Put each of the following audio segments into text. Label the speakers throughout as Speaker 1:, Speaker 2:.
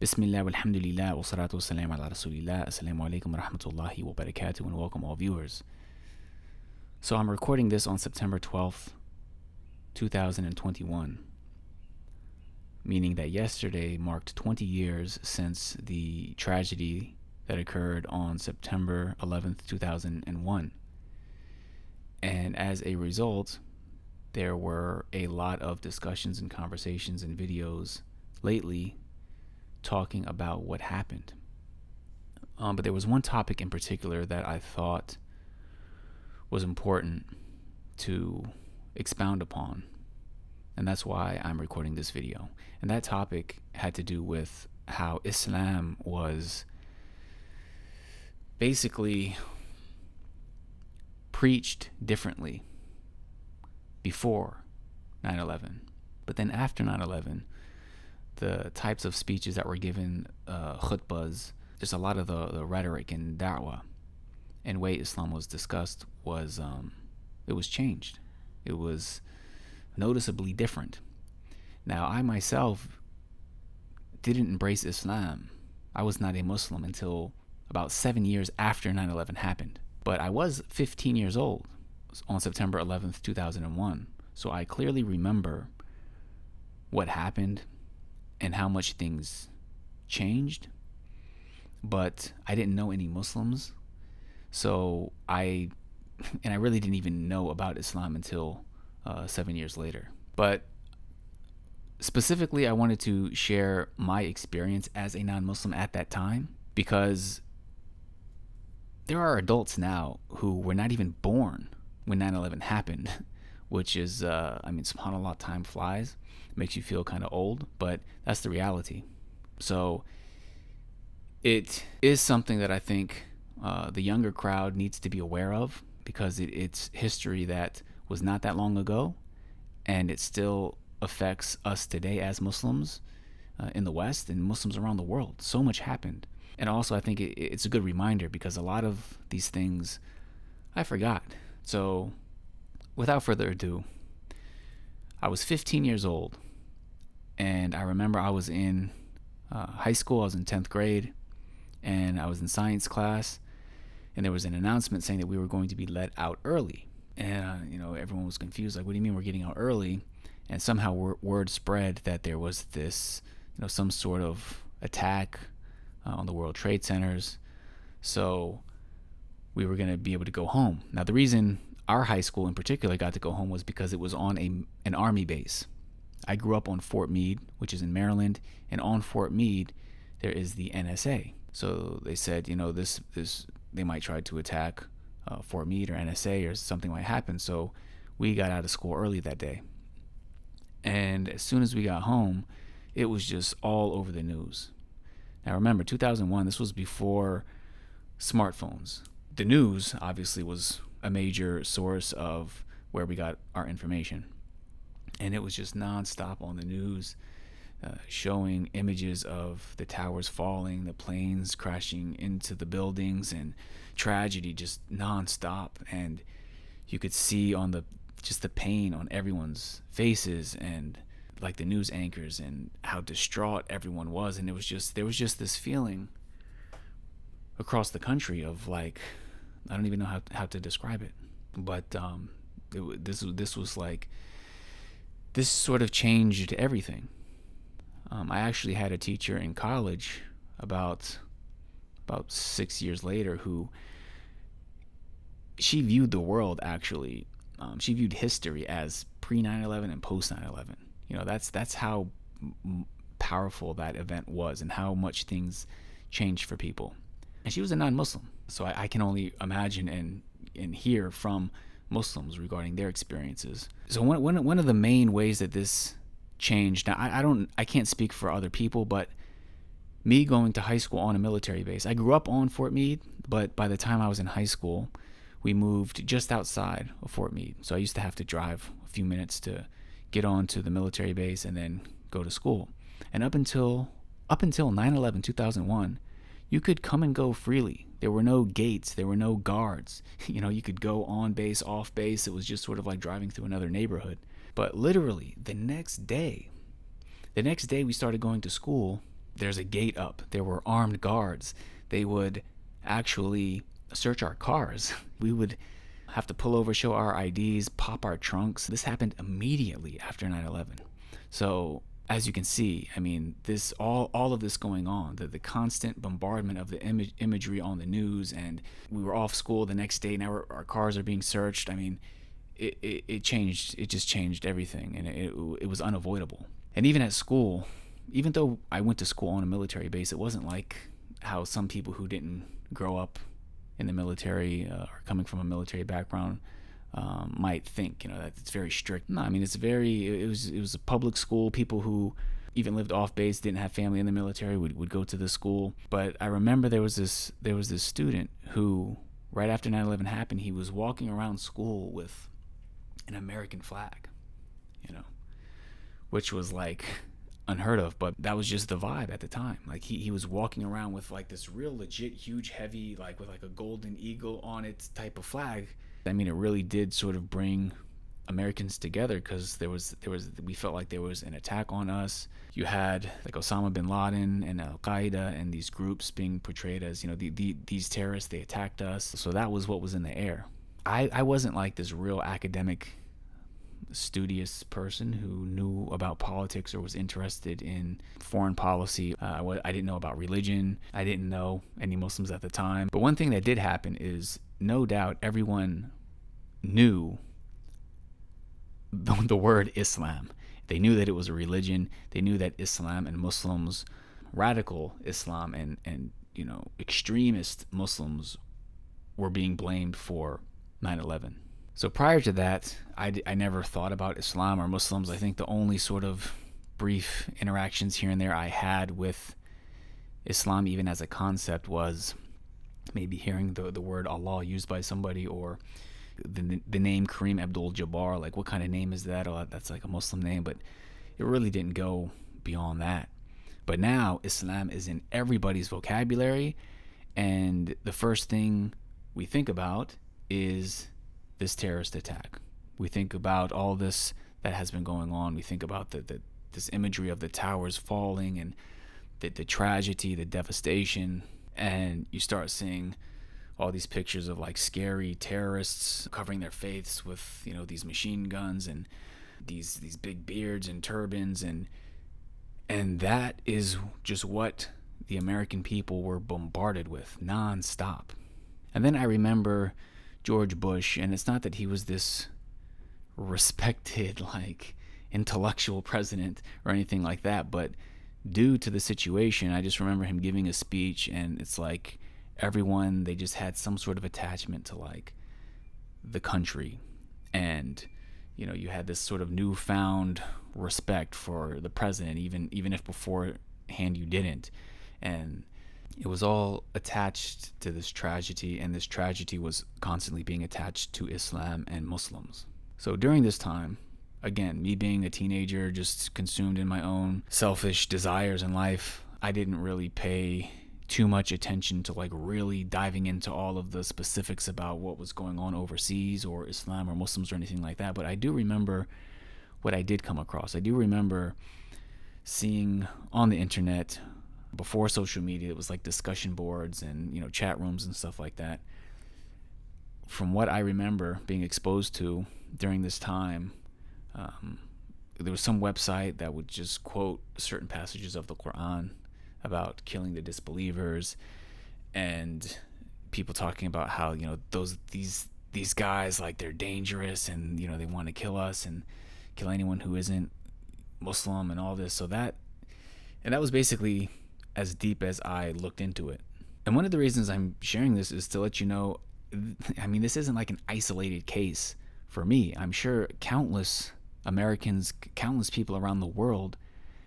Speaker 1: Bismillah, walhamdulillah, wa salatu wassalam ala rasulillah. Assalamu alaikum wa rahmatullahi wa barakatuh, and welcome all viewers. So I'm recording this on September 12th, 2021, meaning that yesterday marked 20 years since the tragedy that occurred on September 11th, 2001. And as a result, there were a lot of discussions and conversations and videos lately talking about what happened. But there was one topic in particular that I thought was important to expound upon, and that's why I'm recording this video. And that topic had to do with how Islam was basically preached differently before 9/11, but then after 9/11, the types of speeches that were given, khutbahs, just a lot of the rhetoric and da'wah and way Islam was discussed was it was changed. It was noticeably different. Now, I myself didn't embrace Islam. I was not a Muslim until about 7 years after 9/11 happened. But I was 15 years old on September 11th, 2001. So I clearly remember what happened and how much things changed. But I didn't know any Muslims. So I really didn't even know about Islam until 7 years later. But specifically, I wanted to share my experience as a non-Muslim at that time, because there are adults now who were not even born when 9/11 happened, which is, subhanAllah, time flies. It makes you feel kind of old, but that's the reality. So it is something that I think the younger crowd needs to be aware of, because it's history that was not that long ago, and it still affects us today as Muslims in the West and Muslims around the world. So much happened. And also, I think it's a good reminder, because a lot of these things I forgot. So without further ado, I was 15 years old, and I remember I was in high school. I was in 10th grade, and I was in science class, and there was an announcement saying that we were going to be let out early. And everyone was confused, like, what do you mean we're getting out early? And somehow word spread that there was this, some sort of attack on the World Trade Centers. So we were going to be able to go home. Now, the reason our high school in particular got to go home was because it was on an army base. I grew up on Fort Meade, which is in Maryland, and on Fort Meade there is the NSA. So they said, this they might try to attack Fort Meade or NSA, or something might happen. So we got out of school early that day. And as soon as we got home, it was just all over the news. Now remember, 2001, this was before smartphones. The news obviously was a major source of where we got our information. And it was just nonstop on the news, showing images of the towers falling, the planes crashing into the buildings, and tragedy just nonstop. And you could see on the pain on everyone's faces, and like the news anchors, and how distraught everyone was. And there was just this feeling across the country of, like, I don't even know how to describe it, but this was like, this sort of changed everything. I actually had a teacher in college about 6 years later who, she viewed the world, actually, she viewed history as pre 9/11 and post 9/11. That's how powerful that event was, and how much things changed for people. And she was a non-Muslim, so I can only imagine and hear from Muslims regarding their experiences. So one of the main ways that this changed, now I can't speak for other people, but me going to high school on a military base, I grew up on Fort Meade, but by the time I was in high school, we moved just outside of Fort Meade. So I used to have to drive a few minutes to get on to the military base and then go to school. And up until 9/11, 2001, you could come and go freely. There were no gates. There were no guards. You could go on base, off base. It was just sort of like driving through another neighborhood. But literally, the next day we started going to school, there's a gate up. There were armed guards. They would actually search our cars. We would have to pull over, show our IDs, pop our trunks. This happened immediately after 9/11. So as you can see, I mean, this all of this going on, the constant bombardment of the imagery on the news, and we were off school the next day. Now our cars are being searched. I mean, it changed. It just changed everything, and it was unavoidable. And even at school, even though I went to school on a military base, it wasn't like how some people who didn't grow up in the military or coming from a military background might think, that it's very strict. No, I mean, it was a public school. People who even lived off base, didn't have family in the military, would go to the school. But I remember there was this student who, right after 9/11 happened, he was walking around school with an American flag, which was like unheard of, but that was just the vibe at the time. Like he was walking around with like this real legit huge heavy, like with like a golden eagle on it type of flag. I mean, it really did sort of bring Americans together, because we felt like there was an attack on us. You had like Osama bin Laden and Al Qaeda and these groups being portrayed as, these terrorists, they attacked us. So that was what was in the air. I wasn't like this real academic, studious person who knew about politics or was interested in foreign policy. I didn't know about religion. I didn't know any Muslims at the time. But one thing that did happen is, no doubt, everyone knew the word Islam. They knew that it was a religion. They knew that Islam and Muslims, radical Islam and extremist Muslims, were being blamed for 9/11. So prior to that, I never thought about Islam or Muslims. I think the only sort of brief interactions here and there I had with Islam, even as a concept, was maybe hearing the word Allah used by somebody, or the name Kareem Abdul-Jabbar. Like, what kind of name is that? Oh, that's like a Muslim name. But it really didn't go beyond that. But now Islam is in everybody's vocabulary, and the first thing we think about is this terrorist attack. We think about all this that has been going on. We think about this imagery of the towers falling and the tragedy, the devastation, and you start seeing all these pictures of like scary terrorists covering their faces with these machine guns and these big beards and turbans, and that is just what the American people were bombarded with nonstop. And then I remember George Bush, and it's not that he was this respected like intellectual president or anything like that, but due to the situation, I just remember him giving a speech, and it's like everyone, they just had some sort of attachment to like the country, and you had this sort of newfound respect for the president, even if beforehand you didn't. And it was all attached to this tragedy, and this tragedy was constantly being attached to Islam and Muslims. So during this time, again, me being a teenager, just consumed in my own selfish desires in life, I didn't really pay too much attention to like really diving into all of the specifics about what was going on overseas or Islam or Muslims or anything like that. But I do remember what I did come across. I do remember seeing on the internet, before social media, it was like discussion boards and chat rooms and stuff like that. From what I remember being exposed to during this time, there was some website that would just quote certain passages of the Quran about killing the disbelievers, and people talking about how these guys, like, they're dangerous, and they want to kill us and kill anyone who isn't Muslim and all this. So that was basically as deep as I looked into it. And one of the reasons I'm sharing this is to let you know, I mean, this isn't like an isolated case for me. I'm sure countless Americans, countless people around the world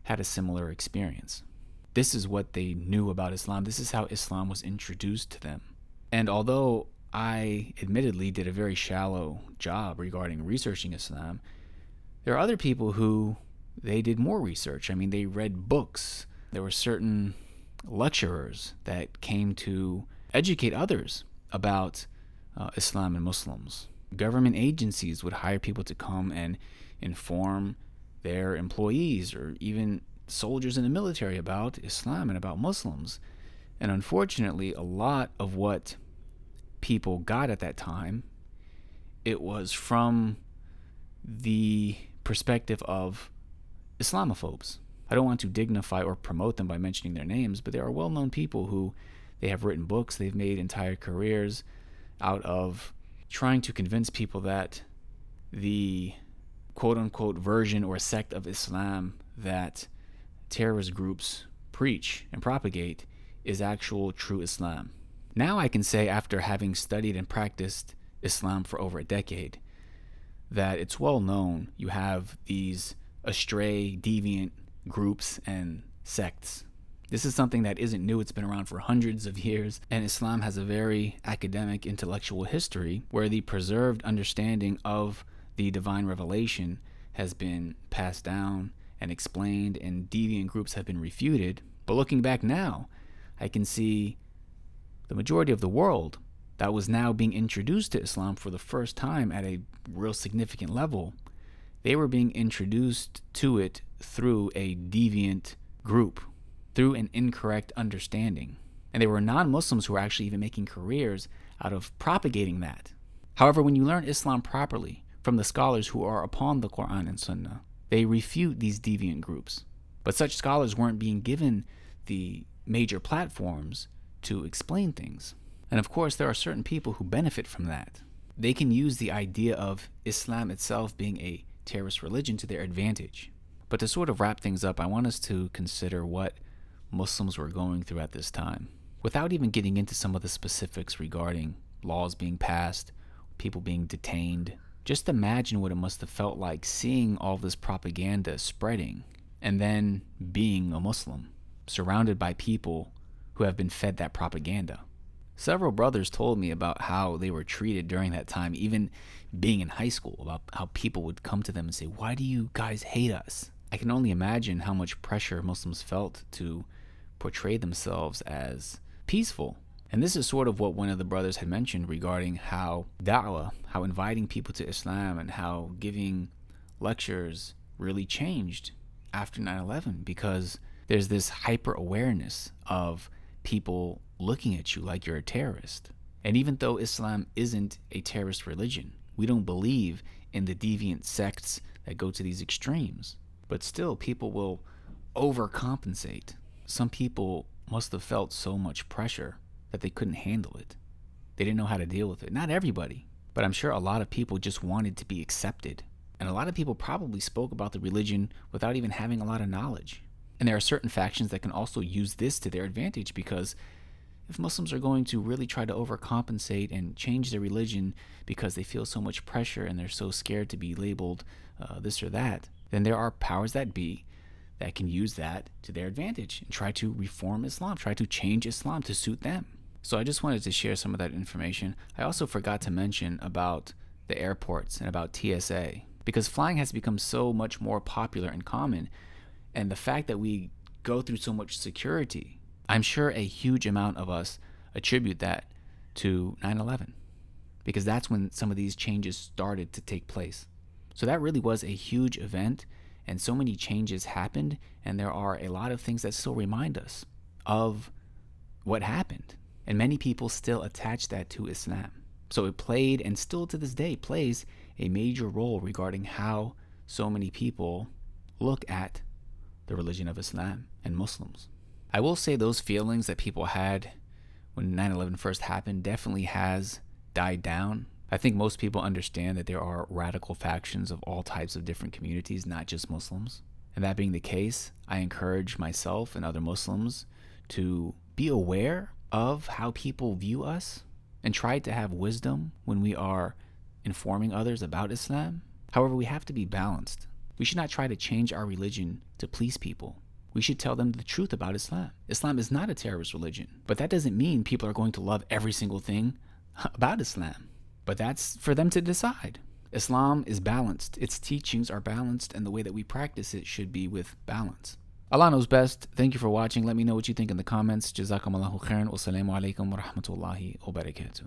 Speaker 1: had a similar experience. This is what they knew about Islam. This is how Islam was introduced to them. And although I admittedly did a very shallow job regarding researching Islam, there are other people who, they did more research. I mean, they read books. There were certain lecturers that came to educate others about Islam and Muslims. Government agencies would hire people to come and inform their employees, or even soldiers in the military about Islam and about Muslims. And unfortunately, a lot of what people got at that time, it was from the perspective of Islamophobes. I don't want to dignify or promote them by mentioning their names, but they are well-known people who they have written books, they've made entire careers out of trying to convince people that the quote-unquote version or sect of Islam that terrorist groups preach and propagate is actual true Islam. Now I can say, after having studied and practiced Islam for over a decade, that it's well known you have these astray, deviant groups and sects. This is something that isn't new. It's been around for hundreds of years, and Islam has a very academic, intellectual history where the preserved understanding of the divine revelation has been passed down and explained, and deviant groups have been refuted. But looking back now, I can see the majority of the world that was now being introduced to Islam for the first time at a real significant level, they were being introduced to it through a deviant group, through an incorrect understanding. And there were non-Muslims who were actually even making careers out of propagating that. However, when you learn Islam properly from the scholars who are upon the Quran and Sunnah, they refute these deviant groups. But such scholars weren't being given the major platforms to explain things. And of course, there are certain people who benefit from that. They can use the idea of Islam itself being a terrorist religion to their advantage. But to sort of wrap things up, I want us to consider what Muslims were going through at this time, without even getting into some of the specifics regarding laws being passed, people being detained. Just imagine what it must have felt like seeing all this propaganda spreading and then being a Muslim, surrounded by people who have been fed that propaganda. Several brothers told me about how they were treated during that time, even being in high school, about how people would come to them and say, "Why do you guys hate us?" I can only imagine how much pressure Muslims felt to portray themselves as peaceful. And this is sort of what one of the brothers had mentioned regarding how da'wah, how inviting people to Islam and how giving lectures really changed after 9/11, because there's this hyper awareness of people looking at you like you're a terrorist. And even though Islam isn't a terrorist religion, we don't believe in the deviant sects that go to these extremes, but still people will overcompensate. Some people must have felt so much pressure that they couldn't handle it. They didn't know how to deal with it. Not everybody, but I'm sure a lot of people just wanted to be accepted. And a lot of people probably spoke about the religion without even having a lot of knowledge. And there are certain factions that can also use this to their advantage, because if Muslims are going to really try to overcompensate and change their religion because they feel so much pressure and they're so scared to be labeled this or that, then there are powers that be that can use that to their advantage and try to reform Islam, try to change Islam to suit them. So I just wanted to share some of that information. I also forgot to mention about the airports and about TSA, because flying has become so much more popular and common. And the fact that we go through so much security, I'm sure a huge amount of us attribute that to 9/11, because that's when some of these changes started to take place. So that really was a huge event, and so many changes happened, and there are a lot of things that still remind us of what happened. And many people still attach that to Islam. So it played, and still to this day plays, a major role regarding how so many people look at the religion of Islam and Muslims. I will say those feelings that people had when 9/11 first happened definitely has died down. I think most people understand that there are radical factions of all types of different communities, not just Muslims. And that being the case, I encourage myself and other Muslims to be aware of how people view us and try to have wisdom when we are informing others about Islam. However, we have to be balanced. We should not try to change our religion to please people. We should tell them the truth about Islam. Islam is not a terrorist religion, but that doesn't mean people are going to love every single thing about Islam. But that's for them to decide. Islam is balanced. Its teachings are balanced, and the way that we practice it should be with balance. Allah knows best. Thank you for watching. Let me know what you think in the comments. Jazakumullahu khairan. Wassalamu alaikum wa rahmatullahi wa barakatuh.